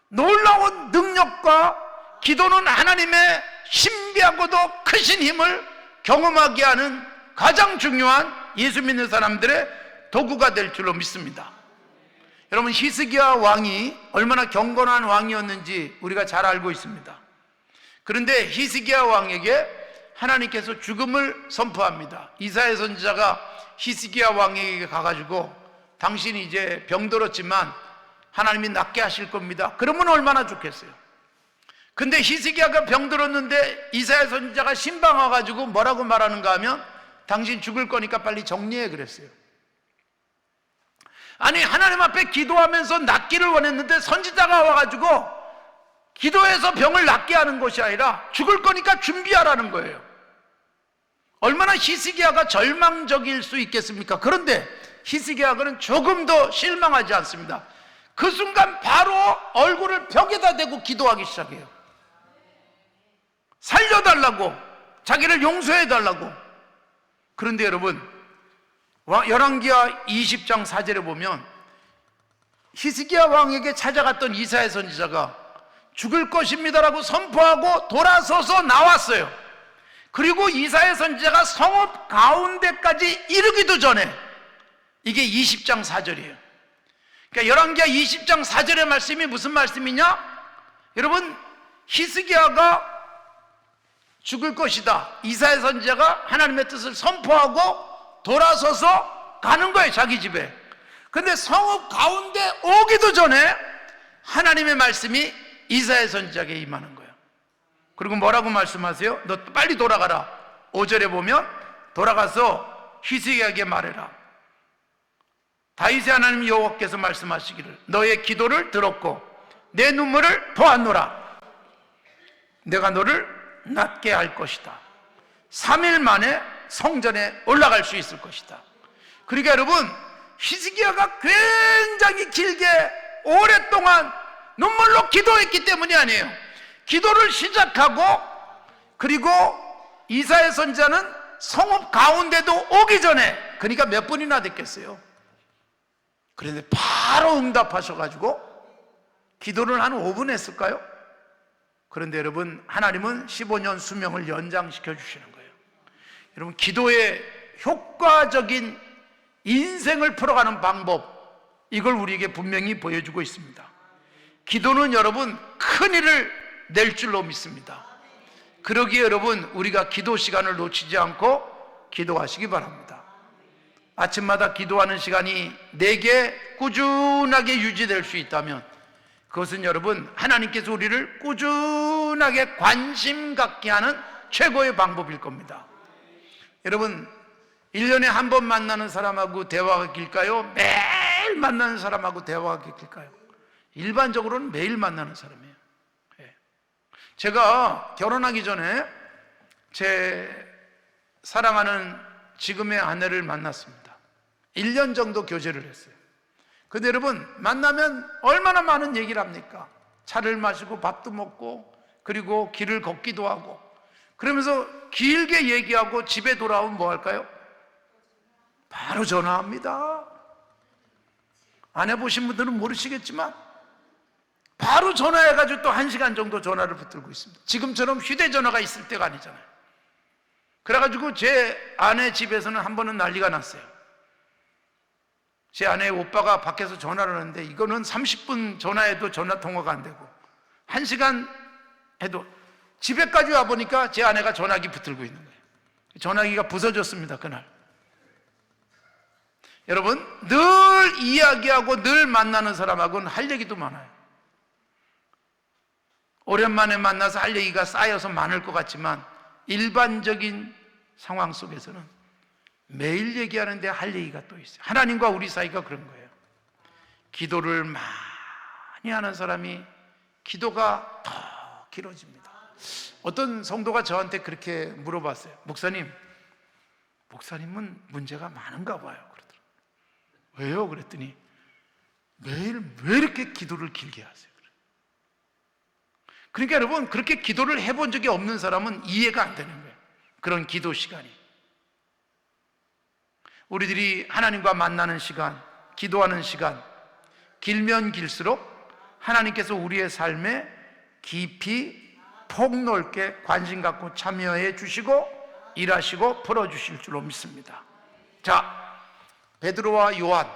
놀라운 능력과 기도는 하나님의 신비하고도 크신 힘을 경험하게 하는 가장 중요한 예수 믿는 사람들의 도구가 될 줄로 믿습니다. 여러분, 히스기야 왕이 얼마나 경건한 왕이었는지 우리가 잘 알고 있습니다. 그런데 히스기야 왕에게 하나님께서 죽음을 선포합니다. 이사야 선지자가 히스기야 왕에게 가가지고 당신이 이제 병들었지만 하나님이 낫게 하실 겁니다. 그러면 얼마나 좋겠어요. 근데 히스기야가 병들었는데 이사야 선지자가 신방 와가지고 뭐라고 말하는가 하면 당신 죽을 거니까 빨리 정리해 그랬어요. 아니, 하나님 앞에 기도하면서 낫기를 원했는데 선지자가 와가지고 기도해서 병을 낫게 하는 것이 아니라 죽을 거니까 준비하라는 거예요. 얼마나 히스기야가 절망적일 수 있겠습니까? 그런데 히스기야는 조금 더 실망하지 않습니다. 그 순간 바로 얼굴을 벽에다 대고 기도하기 시작해요. 살려달라고, 자기를 용서해달라고. 그런데 여러분, 열왕기하 20장 4절에 보면 히스기야 왕에게 찾아갔던 이사야 선지자가 죽을 것입니다라고 선포하고 돌아서서 나왔어요. 그리고 이사야 선지자가 성읍 가운데까지 이르기도 전에, 이게 20장 4절이에요. 그러니까 열왕기하 20장 4절의 말씀이 무슨 말씀이냐? 여러분, 히스기야가 죽을 것이다. 이사야 선지자가 하나님의 뜻을 선포하고 돌아서서 가는 거예요, 자기 집에. 근데 성읍 가운데 오기도 전에 하나님의 말씀이 이사야 선지자에게 임하는 거예요. 그리고 뭐라고 말씀하세요? 너 빨리 돌아가라. 5절에 보면 돌아가서 히스기야에게 말해라. 다윗의 하나님 여호와께서 말씀하시기를 너의 기도를 들었고 내 눈물을 보았노라. 내가 너를 낫게 할 것이다. 3일 만에 성전에 올라갈 수 있을 것이다. 그러니까 여러분, 히스기야가 굉장히 길게 오랫동안 눈물로 기도했기 때문이 아니에요. 기도를 시작하고 그리고 이사야 선지자는 성읍 가운데도 오기 전에, 그러니까 몇 분이나 됐겠어요. 그런데 바로 응답하셔가지고 기도를 한 5분 했을까요? 그런데 여러분, 하나님은 15년 수명을 연장시켜 주시는 거예요. 여러분, 기도의 효과적인 인생을 풀어가는 방법, 이걸 우리에게 분명히 보여주고 있습니다. 기도는 여러분 큰 일을 낼 줄로 믿습니다. 그러기에 여러분, 우리가 기도 시간을 놓치지 않고 기도하시기 바랍니다. 아침마다 기도하는 시간이 내게 꾸준하게 유지될 수 있다면 그것은 여러분, 하나님께서 우리를 꾸준하게 관심 갖게 하는 최고의 방법일 겁니다. 여러분, 1년에 한 번 만나는 사람하고 대화가 길까요? 매일 만나는 사람하고 대화가 길까요? 일반적으로는 매일 만나는 사람이에요. 제가 결혼하기 전에 제 사랑하는 지금의 아내를 만났습니다. 1년 정도 교제를 했어요. 근데 여러분, 만나면 얼마나 많은 얘기를 합니까? 차를 마시고 밥도 먹고 그리고 길을 걷기도 하고, 그러면서 길게 얘기하고 집에 돌아오면 뭐 할까요? 바로 전화합니다. 안 해보신 분들은 모르시겠지만 바로 전화해가지고 또 1시간 정도 전화를 붙들고 있습니다. 지금처럼 휴대전화가 있을 때가 아니잖아요. 그래가지고 제 아내 집에서는 한 번은 난리가 났어요. 제 아내의 오빠가 밖에서 전화를 하는데 이거는 30분 전화해도 전화통화가 안 되고 1시간 해도, 집에까지 와보니까 제 아내가 전화기 붙들고 있는 거예요. 전화기가 부서졌습니다, 그날. 여러분, 늘 이야기하고 늘 만나는 사람하고는 할 얘기도 많아요. 오랜만에 만나서 할 얘기가 쌓여서 많을 것 같지만 일반적인 상황 속에서는 매일 얘기하는데 할 얘기가 또 있어요. 하나님과 우리 사이가 그런 거예요. 기도를 많이 하는 사람이 기도가 더 길어집니다. 어떤 성도가 저한테 그렇게 물어봤어요. 목사님은 문제가 많은가 봐요. 그러더라고요. 왜요? 그랬더니 매일 왜 이렇게 기도를 길게 하세요? 그러니까 여러분, 그렇게 기도를 해본 적이 없는 사람은 이해가 안 되는 거예요. 그런 기도 시간이. 우리들이 하나님과 만나는 시간, 기도하는 시간, 길면 길수록 하나님께서 우리의 삶에 깊이 폭넓게 관심 갖고 참여해 주시고 일하시고 풀어주실 줄로 믿습니다. 자, 베드로와 요한,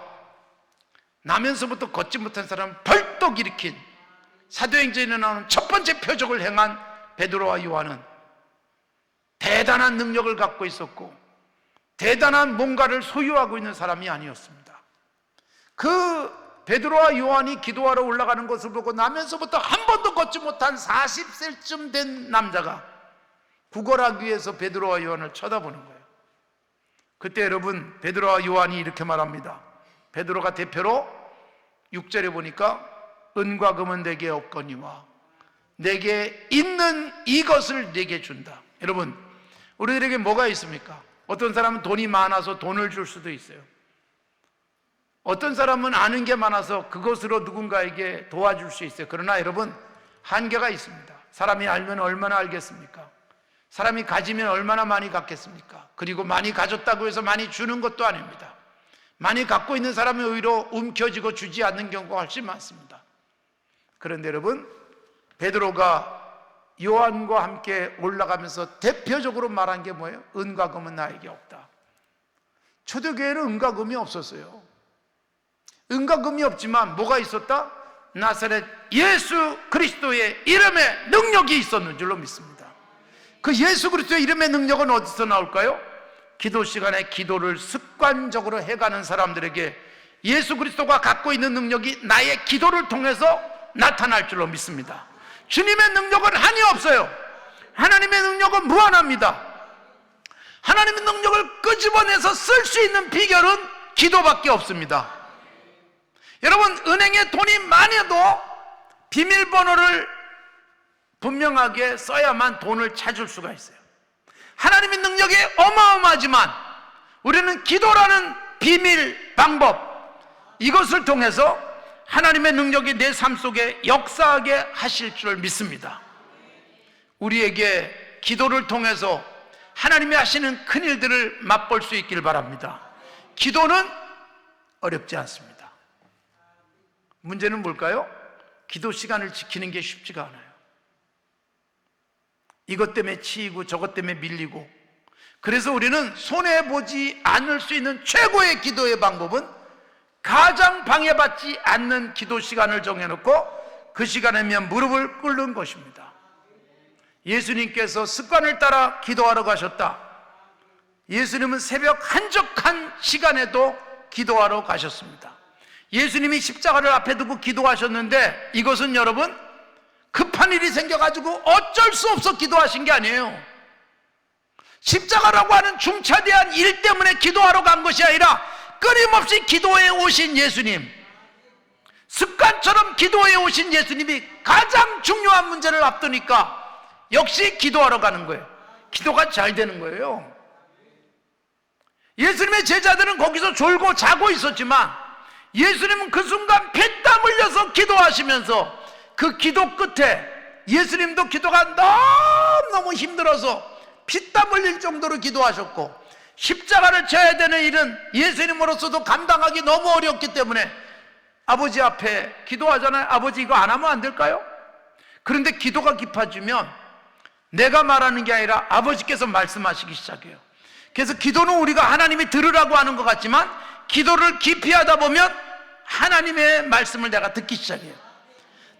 나면서부터 걷지 못한 사람을 벌떡 일으킨 사도행전에 나오는 첫 번째 표적을 행한 베드로와 요한은 대단한 능력을 갖고 있었고 대단한 뭔가를 소유하고 있는 사람이 아니었습니다. 그 베드로와 요한이 기도하러 올라가는 것을 보고 나면서부터 한 번도 걷지 못한 40세쯤 된 남자가 구걸하기 위해서 베드로와 요한을 쳐다보는 거예요. 그때 여러분, 베드로와 요한이 이렇게 말합니다. 베드로가 대표로 6절에 보니까 은과 금은 내게 없거니와 내게 있는 이것을 내게 준다. 여러분, 우리들에게 뭐가 있습니까? 어떤 사람은 돈이 많아서 돈을 줄 수도 있어요. 어떤 사람은 아는 게 많아서 그것으로 누군가에게 도와줄 수 있어요. 그러나 여러분, 한계가 있습니다. 사람이 알면 얼마나 알겠습니까? 사람이 가지면 얼마나 많이 갖겠습니까? 그리고 많이 가졌다고 해서 많이 주는 것도 아닙니다. 많이 갖고 있는 사람이 오히려 움켜쥐고 주지 않는 경우가 훨씬 많습니다. 그런데 여러분, 베드로가 요한과 함께 올라가면서 대표적으로 말한 게 뭐예요? 은과 금은 나에게 없다. 초대교회는 은과 금이 없었어요. 은과금이 없지만 뭐가 있었다? 나사렛 예수 그리스도의 이름에 능력이 있었는 줄로 믿습니다. 그 예수 그리스도의 이름의 능력은 어디서 나올까요? 기도 시간에 기도를 습관적으로 해가는 사람들에게 예수 그리스도가 갖고 있는 능력이 나의 기도를 통해서 나타날 줄로 믿습니다. 주님의 능력은 한이 없어요. 하나님의 능력은 무한합니다. 하나님의 능력을 끄집어내서 쓸 수 있는 비결은 기도밖에 없습니다. 여러분, 은행에 돈이 많아도 비밀번호를 분명하게 써야만 돈을 찾을 수가 있어요. 하나님의 능력이 어마어마하지만 우리는 기도라는 비밀 방법, 이것을 통해서 하나님의 능력이 내 삶 속에 역사하게 하실 줄 믿습니다. 우리에게 기도를 통해서 하나님이 하시는 큰일들을 맛볼 수 있길 바랍니다. 기도는 어렵지 않습니다. 문제는 뭘까요? 기도 시간을 지키는 게 쉽지가 않아요. 이것 때문에 치이고 저것 때문에 밀리고, 그래서 우리는 손해보지 않을 수 있는 최고의 기도의 방법은 가장 방해받지 않는 기도 시간을 정해놓고 그 시간에면 무릎을 꿇는 것입니다. 예수님께서 습관을 따라 기도하러 가셨다. 예수님은 새벽 한적한 시간에도 기도하러 가셨습니다. 예수님이 십자가를 앞에 두고 기도하셨는데, 이것은 여러분 급한 일이 생겨가지고 어쩔 수 없어 기도하신 게 아니에요. 십자가라고 하는 중차대한 일 때문에 기도하러 간 것이 아니라 끊임없이 기도해 오신 예수님, 습관처럼 기도해 오신 예수님이 가장 중요한 문제를 앞두니까 역시 기도하러 가는 거예요. 기도가 잘 되는 거예요. 예수님의 제자들은 거기서 졸고 자고 있었지만 예수님은 그 순간 피땀 흘려서 기도하시면서 그 기도 끝에 예수님도 기도가 너무너무 힘들어서 피땀 흘릴 정도로 기도하셨고, 십자가를 져야 되는 일은 예수님으로서도 감당하기 너무 어렵기 때문에 아버지 앞에 기도하잖아요. 아버지, 이거 안 하면 안 될까요? 그런데 기도가 깊어지면 내가 말하는 게 아니라 아버지께서 말씀하시기 시작해요. 그래서 기도는 우리가 하나님이 들으라고 하는 것 같지만 기도를 깊이 하다 보면 하나님의 말씀을 내가 듣기 시작해요.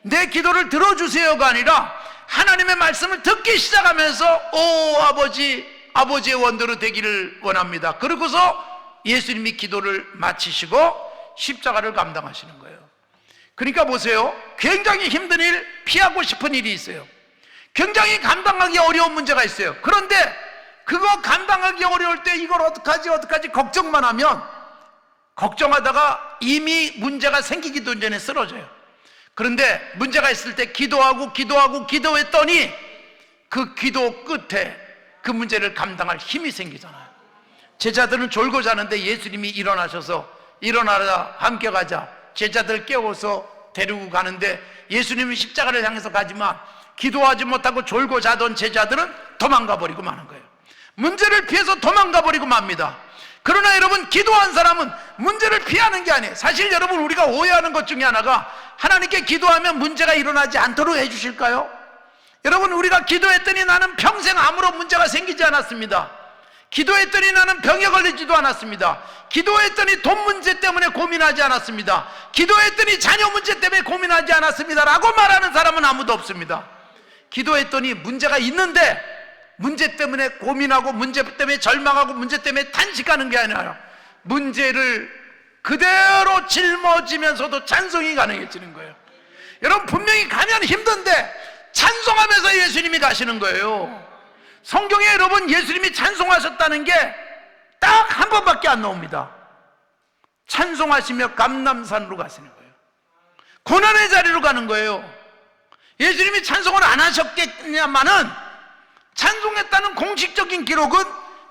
내 기도를 들어주세요가 아니라 하나님의 말씀을 듣기 시작하면서 오 아버지, 아버지의 원대로 되기를 원합니다. 그러고서 예수님이 기도를 마치시고 십자가를 감당하시는 거예요. 그러니까 보세요, 굉장히 힘든 일, 피하고 싶은 일이 있어요. 굉장히 감당하기 어려운 문제가 있어요. 그런데 그거 감당하기 어려울 때 이걸 어떡하지 걱정만 하면 걱정하다가 이미 문제가 생기기도 전에 쓰러져요. 그런데 문제가 있을 때 기도했더니 그 기도 끝에 그 문제를 감당할 힘이 생기잖아요. 제자들은 졸고 자는데 예수님이 일어나셔서 일어나라, 함께 가자. 제자들 깨워서 데리고 가는데 예수님이 십자가를 향해서 가지만 기도하지 못하고 졸고 자던 제자들은 도망가 버리고 마는 거예요. 문제를 피해서 도망가 버리고 맙니다. 그러나 여러분, 기도한 사람은 문제를 피하는 게 아니에요. 사실 여러분, 우리가 오해하는 것 중에 하나가 하나님께 기도하면 문제가 일어나지 않도록 해주실까요? 여러분, 우리가 기도했더니 나는 평생 아무런 문제가 생기지 않았습니다. 기도했더니 나는 병에 걸리지도 않았습니다. 기도했더니 돈 문제 때문에 고민하지 않았습니다. 기도했더니 자녀 문제 때문에 고민하지 않았습니다 라고 말하는 사람은 아무도 없습니다. 기도했더니 문제가 있는데 문제 때문에 고민하고 문제 때문에 절망하고 문제 때문에 탄식하는 게 아니라 문제를 그대로 짊어지면서도 찬송이 가능해지는 거예요. 여러분, 분명히 가면 힘든데 찬송하면서 예수님이 가시는 거예요. 성경에 여러분, 예수님이 찬송하셨다는 게 딱 한 번밖에 안 나옵니다. 찬송하시며 감람산으로 가시는 거예요. 고난의 자리로 가는 거예요. 예수님이 찬송을 안 하셨겠냐마는 찬송했다는 공식적인 기록은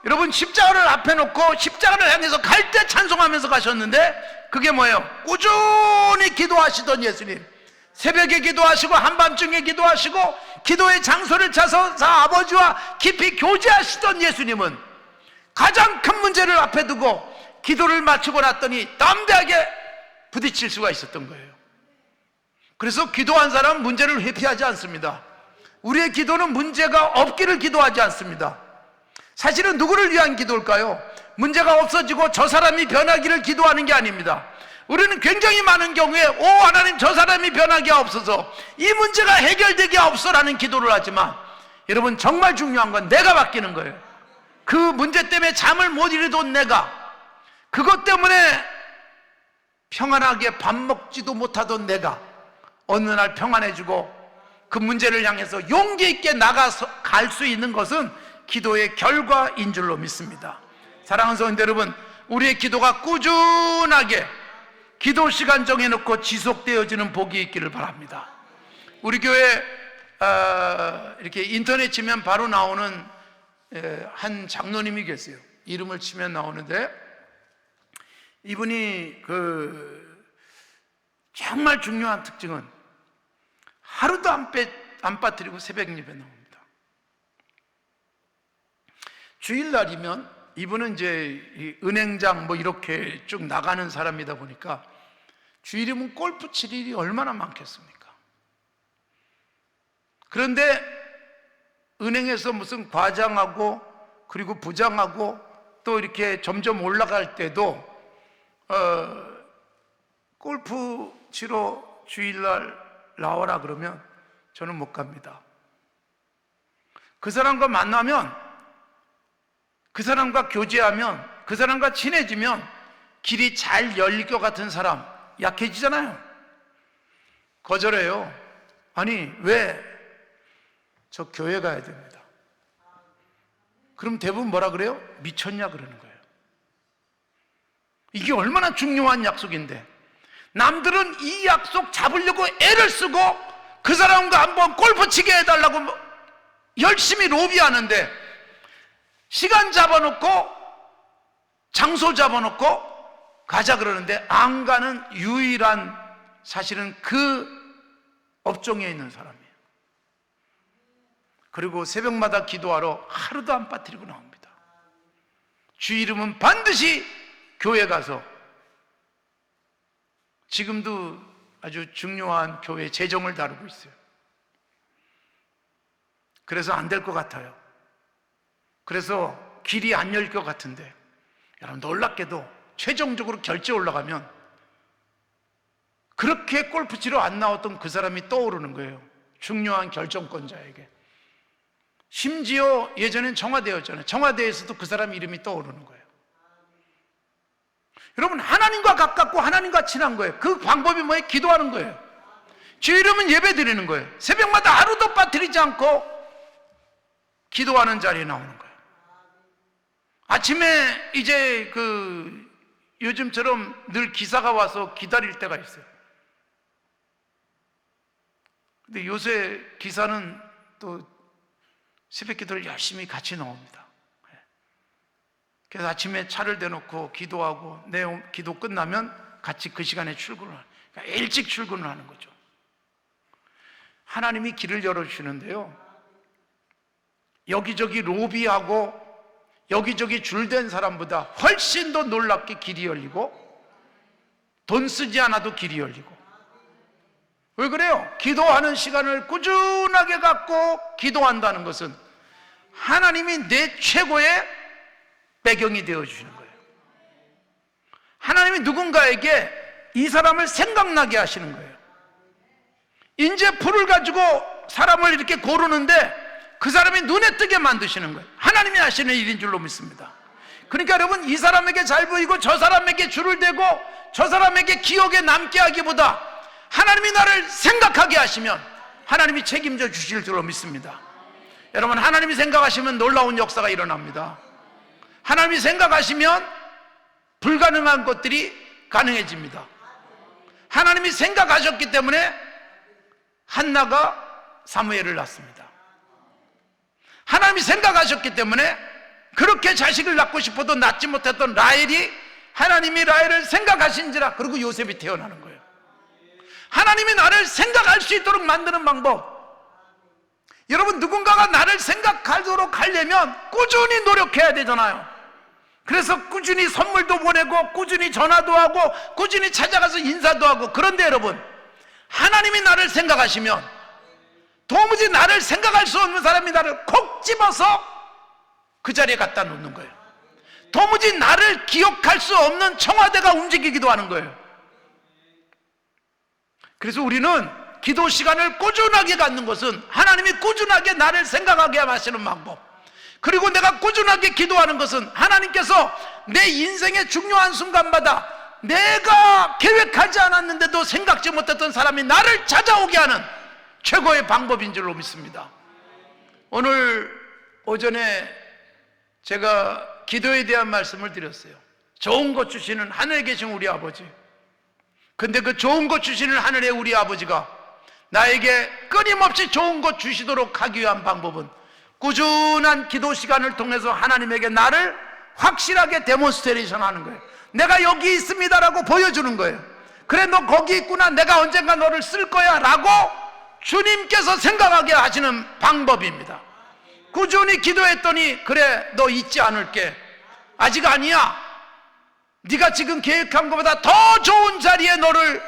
여러분, 십자가를 앞에 놓고 십자가를 향해서 갈 때 찬송하면서 가셨는데 그게 뭐예요? 꾸준히 기도하시던 예수님, 새벽에 기도하시고 한밤중에 기도하시고 기도의 장소를 찾아서 아버지와 깊이 교제하시던 예수님은 가장 큰 문제를 앞에 두고 기도를 마치고 났더니 담대하게 부딪힐 수가 있었던 거예요. 그래서 기도한 사람은 문제를 회피하지 않습니다. 우리의 기도는 문제가 없기를 기도하지 않습니다. 사실은 누구를 위한 기도일까요? 문제가 없어지고 저 사람이 변하기를 기도하는 게 아닙니다. 우리는 굉장히 많은 경우에 오 하나님 저 사람이 변하게 하옵소서, 이 문제가 해결되게 하옵소서라는 기도를 하지만 여러분 정말 중요한 건 내가 바뀌는 거예요. 그 문제 때문에 잠을 못 이루던 내가, 그것 때문에 평안하게 밥 먹지도 못하던 내가 어느 날 평안해지고 그 문제를 향해서 용기 있게 나가서 갈 수 있는 것은 기도의 결과인 줄로 믿습니다. 사랑하는 성도 여러분, 우리의 기도가 꾸준하게 기도 시간 정해놓고 지속되어지는 복이 있기를 바랍니다. 우리 교회 이렇게 인터넷 치면 바로 나오는 한 장로님이 계세요. 이름을 치면 나오는데, 이분이 정말 중요한 특징은 하루도 안 빠뜨리고 새벽 예배 나옵니다. 주일날이면 이분은 이제 은행장 뭐 이렇게 쭉 나가는 사람이다 보니까 주일이면 골프 칠 일이 얼마나 많겠습니까? 그런데 은행에서 무슨 과장하고 그리고 부장하고 또 이렇게 점점 올라갈 때도 골프 치러 주일날 나와라 그러면 저는 못 갑니다. 그 사람과 만나면, 그 사람과 교제하면, 그 사람과 친해지면 길이 잘 열릴 것 같은 사람 약해지잖아요. 거절해요. 아니 왜? 저 교회 가야 됩니다. 그럼 대부분 뭐라 그래요? 미쳤냐 그러는 거예요. 이게 얼마나 중요한 약속인데, 남들은 이 약속 잡으려고 애를 쓰고 그 사람과 한번 골프 치게 해달라고 열심히 로비하는데, 시간 잡아놓고 장소 잡아놓고 가자 그러는데 안 가는 유일한, 사실은 그 업종에 있는 사람이에요. 그리고 새벽마다 기도하러 하루도 안 빠뜨리고 나옵니다. 주일이면 반드시 교회 가서, 지금도 아주 중요한 교회 재정을 다루고 있어요. 그래서 안 될 것 같아요. 그래서 길이 안 열릴 것 같은데, 여러분 놀랍게도 최종적으로 결제 올라가면 그렇게 골프 치러 안 나왔던 그 사람이 떠오르는 거예요. 중요한 결정권자에게. 심지어 예전엔 청와대였잖아요. 청와대에서도 그 사람 이름이 떠오르는 거예요. 여러분, 하나님과 가깝고 하나님과 친한 거예요. 그 방법이 뭐예요? 기도하는 거예요. 주일 이름은 예배 드리는 거예요. 새벽마다 하루도 빠뜨리지 않고 기도하는 자리에 나오는 거예요. 아침에 이제 요즘처럼 늘 기사가 와서 기다릴 때가 있어요. 근데 요새 기사는 또 새벽 기도를 열심히 같이 나옵니다. 그래서 아침에 차를 대놓고 기도하고 기도 끝나면 같이 그 시간에 출근을 하는, 그러니까 일찍 출근을 하는 거죠. 하나님이 길을 열어주시는데요, 여기저기 로비하고 여기저기 줄댄 사람보다 훨씬 더 놀랍게 길이 열리고, 돈 쓰지 않아도 길이 열리고. 왜 그래요? 기도하는 시간을 꾸준하게 갖고 기도한다는 것은 하나님이 내 최고의 배경이 되어주시는 거예요. 하나님이 누군가에게 이 사람을 생각나게 하시는 거예요. 이제 불을 가지고 사람을 이렇게 고르는데 그 사람이 눈에 뜨게 만드시는 거예요. 하나님이 하시는 일인 줄로 믿습니다. 그러니까 여러분, 이 사람에게 잘 보이고 저 사람에게 줄을 대고 저 사람에게 기억에 남게 하기보다 하나님이 나를 생각하게 하시면 하나님이 책임져 주실 줄로 믿습니다. 여러분, 하나님이 생각하시면 놀라운 역사가 일어납니다. 하나님이 생각하시면 불가능한 것들이 가능해집니다. 하나님이 생각하셨기 때문에 한나가 사무엘을 낳습니다. 하나님이 생각하셨기 때문에 그렇게 자식을 낳고 싶어도 낳지 못했던 라헬이, 하나님이 라헬을 생각하신지라, 그리고 요셉이 태어나는 거예요. 하나님이 나를 생각할 수 있도록 만드는 방법, 여러분, 누군가가 나를 생각하도록 하려면 꾸준히 노력해야 되잖아요. 그래서 꾸준히 선물도 보내고 꾸준히 전화도 하고 꾸준히 찾아가서 인사도 하고. 그런데 여러분, 하나님이 나를 생각하시면 도무지 나를 생각할 수 없는 사람이 나를 콕 집어서 그 자리에 갖다 놓는 거예요. 도무지 나를 기억할 수 없는 청와대가 움직이기도 하는 거예요. 그래서 우리는 기도 시간을 꾸준하게 갖는 것은 하나님이 꾸준하게 나를 생각하게 하시는 방법, 그리고 내가 꾸준하게 기도하는 것은 하나님께서 내 인생의 중요한 순간마다 내가 계획하지 않았는데도 생각지 못했던 사람이 나를 찾아오게 하는 최고의 방법인 줄로 믿습니다. 오늘 오전에 제가 기도에 대한 말씀을 드렸어요. 좋은 것 주시는 하늘에 계신 우리 아버지, 근데 그 좋은 것 주시는 하늘의 우리 아버지가 나에게 끊임없이 좋은 것 주시도록 하기 위한 방법은 꾸준한 기도 시간을 통해서 하나님에게 나를 확실하게 데몬스트레이션 하는 거예요. 내가 여기 있습니다라고 보여주는 거예요. 그래, 너 거기 있구나, 내가 언젠가 너를 쓸 거야 라고 주님께서 생각하게 하시는 방법입니다. 꾸준히 기도했더니, 그래, 너 잊지 않을게, 아직 아니야, 네가 지금 계획한 것보다 더 좋은 자리에 너를,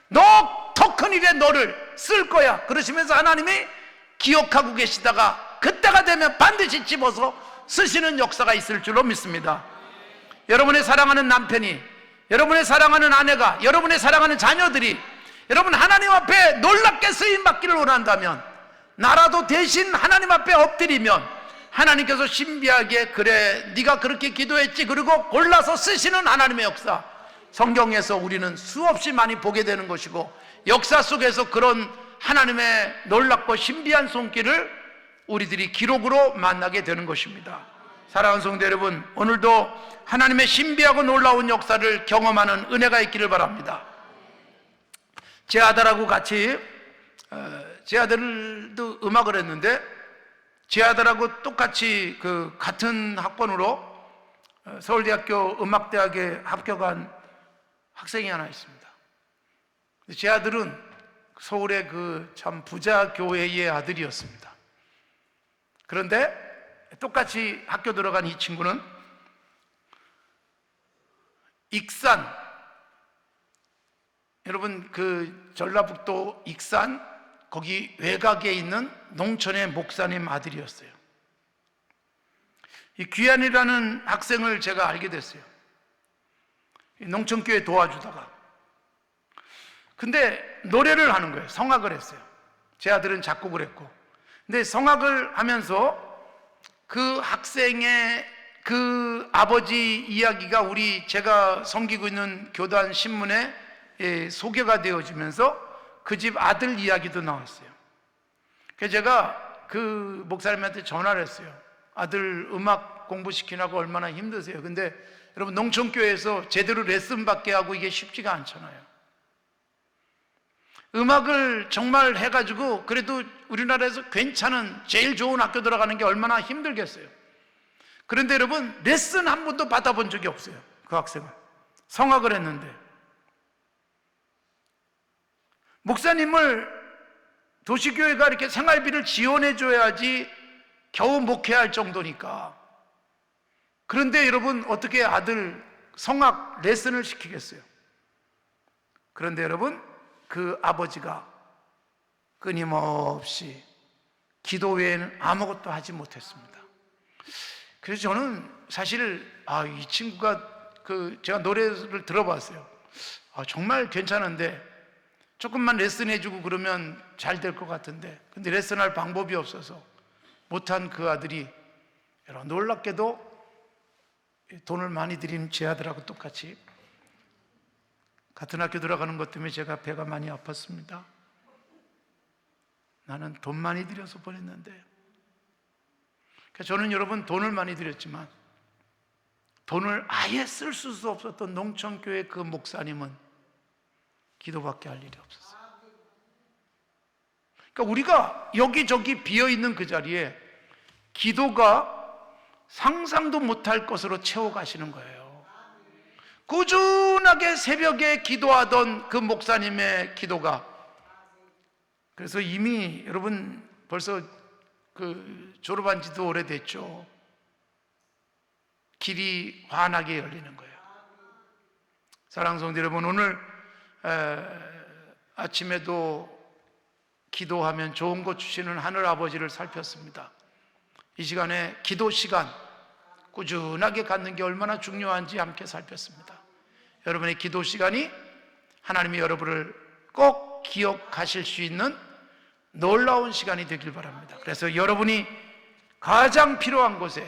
너 더 큰 일에 너를 쓸 거야, 그러시면서 하나님이 기억하고 계시다가 그때가 되면 반드시 집어서 쓰시는 역사가 있을 줄로 믿습니다. 여러분의 사랑하는 남편이, 여러분의 사랑하는 아내가, 여러분의 사랑하는 자녀들이 여러분 하나님 앞에 놀랍게 쓰임받기를 원한다면, 나라도 대신 하나님 앞에 엎드리면 하나님께서 신비하게, 그래 네가 그렇게 기도했지, 그리고 골라서 쓰시는 하나님의 역사, 성경에서 우리는 수없이 많이 보게 되는 것이고, 역사 속에서 그런 하나님의 놀랍고 신비한 손길을 우리들이 기록으로 만나게 되는 것입니다. 사랑하는 성도 여러분, 오늘도 하나님의 신비하고 놀라운 역사를 경험하는 은혜가 있기를 바랍니다. 제 아들하고 같이, 제 아들도 음악을 했는데, 제 아들하고 똑같이 그 같은 학번으로 서울대학교 음악대학에 합격한 학생이 하나 있습니다. 제 아들은 서울의 그 참 부자 교회의 아들이었습니다. 그런데 똑같이 학교 들어간 이 친구는 익산, 여러분 그 전라북도 익산 거기 외곽에 있는 농촌의 목사님 아들이었어요. 이 귀한이라는 학생을 제가 알게 됐어요. 농촌교회 도와주다가. 근데 노래를 하는 거예요. 성악을 했어요. 제 아들은 작곡을 했고. 근데 성악을 하면서 그 학생의 그 아버지 이야기가 제가 섬기고 있는 교단 신문에 소개가 되어지면서 그 집 아들 이야기도 나왔어요. 그래서 제가 그 목사님한테 전화를 했어요. 아들 음악 공부시키라고 얼마나 힘드세요. 근데 여러분 농촌교회에서 제대로 레슨 받게 하고 이게 쉽지가 않잖아요. 음악을 정말 해가지고 그래도 우리나라에서 괜찮은 제일 좋은 학교 들어가는 게 얼마나 힘들겠어요. 그런데 여러분 레슨 한 번도 받아본 적이 없어요. 그 학생은 성악을 했는데, 목사님을 도시교회가 이렇게 생활비를 지원해 줘야지 겨우 목회할 정도니까. 그런데 여러분 어떻게 아들 성악 레슨을 시키겠어요? 그런데 여러분 그 아버지가 끊임없이 기도 외에는 아무것도 하지 못했습니다. 그래서 저는 사실 이 친구가 제가 노래를 들어봤어요. 정말 괜찮은데 조금만 레슨해주고 그러면 잘 될 것 같은데, 근데 레슨할 방법이 없어서 못한 그 아들이 여러분 놀랍게도 돈을 많이 들인 제 아들하고 똑같이 같은 학교 들어가는 것 때문에 제가 배가 많이 아팠습니다. 나는 돈 많이 들여서 보냈는데, 저는 여러분 돈을 많이 들였지만 돈을 아예 쓸 수 없었던 농촌교회 그 목사님은 기도밖에 할 일이 없었어요. 그러니까 우리가 여기저기 비어있는 그 자리에 기도가 상상도 못할 것으로 채워가시는 거예요. 꾸준하게 새벽에 기도하던 그 목사님의 기도가, 그래서 이미 여러분 벌써 졸업한 지도 오래됐죠. 길이 환하게 열리는 거예요. 사랑하는 성도 여러분, 오늘 아침에도 기도하면 좋은 것 주시는 하늘 아버지를 살폈습니다. 이 시간에 기도 시간 꾸준하게 갖는 게 얼마나 중요한지 함께 살폈습니다. 여러분의 기도 시간이 하나님이 여러분을 꼭 꼭 기억하실 수 있는 놀라운 시간이 되길 바랍니다. 그래서 여러분이 가장 필요한 곳에,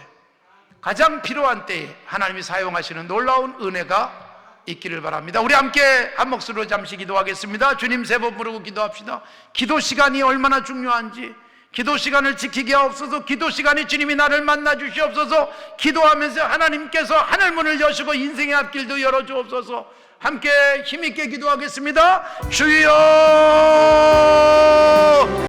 가장 필요한 때에 하나님이 사용하시는 놀라운 은혜가 있기를 바랍니다. 우리 함께 한 목소리로 잠시 기도하겠습니다. 주님, 세 번 부르고 기도합시다. 기도 시간이 얼마나 중요한지, 기도 시간을 지키게 하옵소서. 기도 시간에 주님이 나를 만나 주시옵소서. 기도하면서 하나님께서 하늘문을 여시고 인생의 앞길도 열어주옵소서. 함께 힘있게 기도하겠습니다. 주여.